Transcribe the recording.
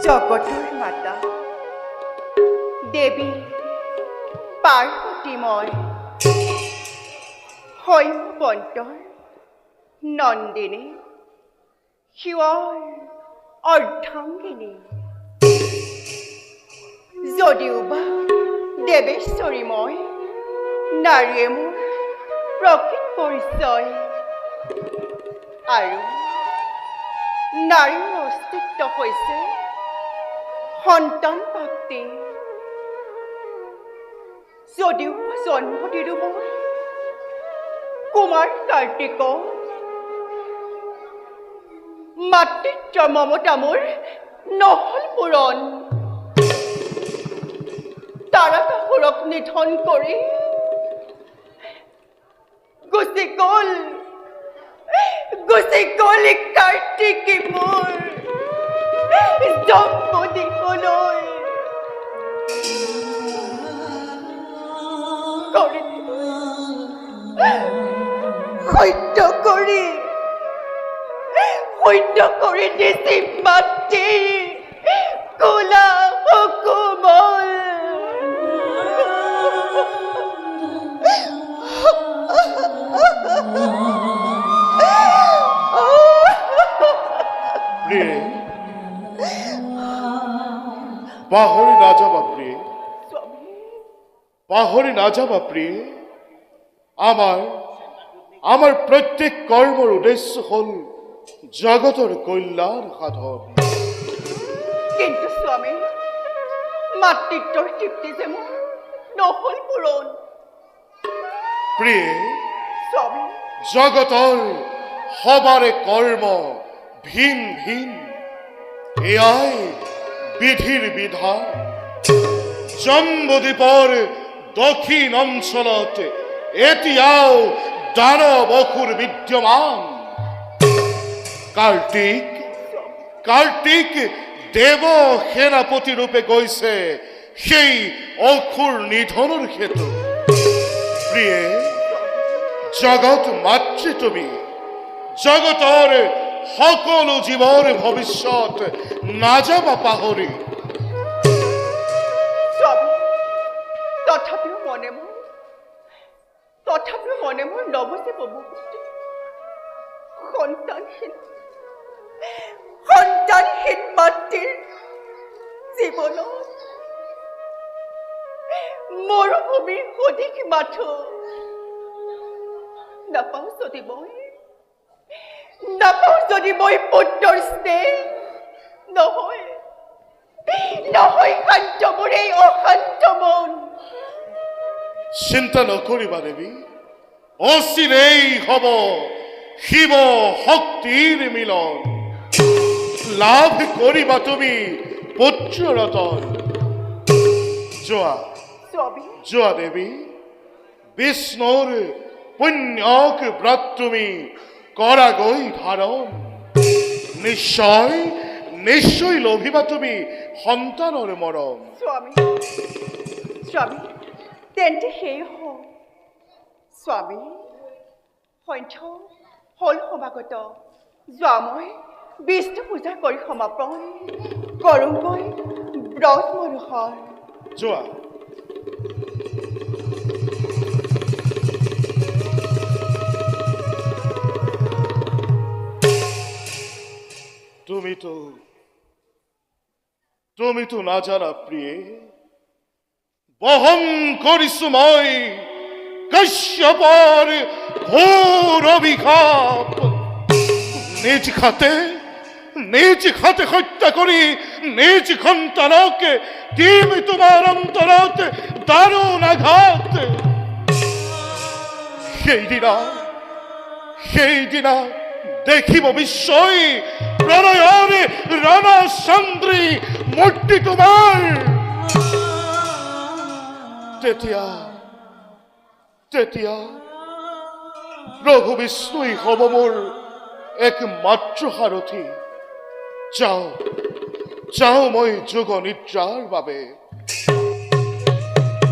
জগতৰ মাতা দেৱী পাৰ্বতী মই হৈমৱন্তৰ নন্দিনী শিৱৰ অৰ্ধাংগিনী যদিওবা দেৱেশ্বৰী মই নাৰীয়ে মোৰ প্ৰকৃত পৰিচয় আৰু নাৰীৰ অস্তিত্ব হৈছে সন্তান প্ৰাপ্তি যদিও জন্ম দিলো মই কুমাৰ কাৰ্তিকক মাতৃত্ব মমতা মোৰ নহল পূৰণ তাৰাকাসুৰক নিধন কৰি গুচি গ'ল কাৰ্তিকী মোৰ জন্ম দিবলৈ সত্য কৰি দিছি মাতৃৰ কোলা কোমল পাহৰি নাযাবা প্ৰিয়ে পাহৰি নাযাবা প্ৰিয়ে আমাৰ প্ৰত্যেক কৰ্মৰ উদ্দেশ্য হ'ল জগতৰ কল্যাণ সাধন কিন্তু স্বামী মাতৃত্বৰ তৃপ্তি যে মোৰ নহল পূৰণ প্ৰিয়ে স্বামী জগতৰ সবাৰে কৰ্ম ভিন ভিন এয়াই বিধিৰ বিধান জম্বুদ্বীপৰ দক্ষিণ অঞ্চলত এতিয়াও দানৱ অসুৰ বিদ্যমান কাৰ্তিক দেৱ সেনাপতি ৰূপে গৈছে সেই অসুৰ নিধনৰ হেতু প্ৰিয়ে জগত মাতৃ তুমি জগতৰ সকলো জীৱৰ ভৱিষ্যত নাযাবা পাহৰি তথাপিও মনে মোৰ নবছে প্ৰভুপুত্ৰী সন্তানহীন মাতৃৰ জীৱনত মৰুভূমিৰ অধিক মাথো নাপাওঁ যদি মই পুত্ৰৰ স্নেহ নহয় শান্ত মোৰ এই অশান্ত মন চিন্তা নকৰিবা দেৱী অচিৰেই হ'ব শিৱ শক্তিৰ মিলন লাভ কৰিবা তুমি পুত্ৰ ৰতন যোৱা দেৱী বিষ্ণুৰ পুণ্যক ব্ৰত তুমি কৰাগৈ ধাৰণ নিশ্চয় লভিবা তুমি সন্তানৰ মৰম স্বামী তেন্তে সেই হওক স্বামী সন্ধ্যা হল সমাগত যোৱা মই বিষ্ণু পূজা কৰি সমাপন কৰোঁগৈ ব্ৰত মোৰ হয় যোৱা তুমিতো নাজানা প্ৰিয়ে বহন কৰিছো মই কাশ্যপৰ ঘোৰ অভিশাপ নিজ হাতে হত্যা কৰি নিজ সন্তানক দিম তোমাৰ অন্তৰত দাৰুণ আঘাত সেইদিনা দেখিব বিশ্বই প্রণয়ের রানা চন্দ্রী মূর্তি তোমার তেতিয়া প্ৰভু বিষ্ণুই হ'ব মোৰ একমাত্ৰ সাৰথি যাওঁ মই যোগ নিদ্ৰাৰ বাবে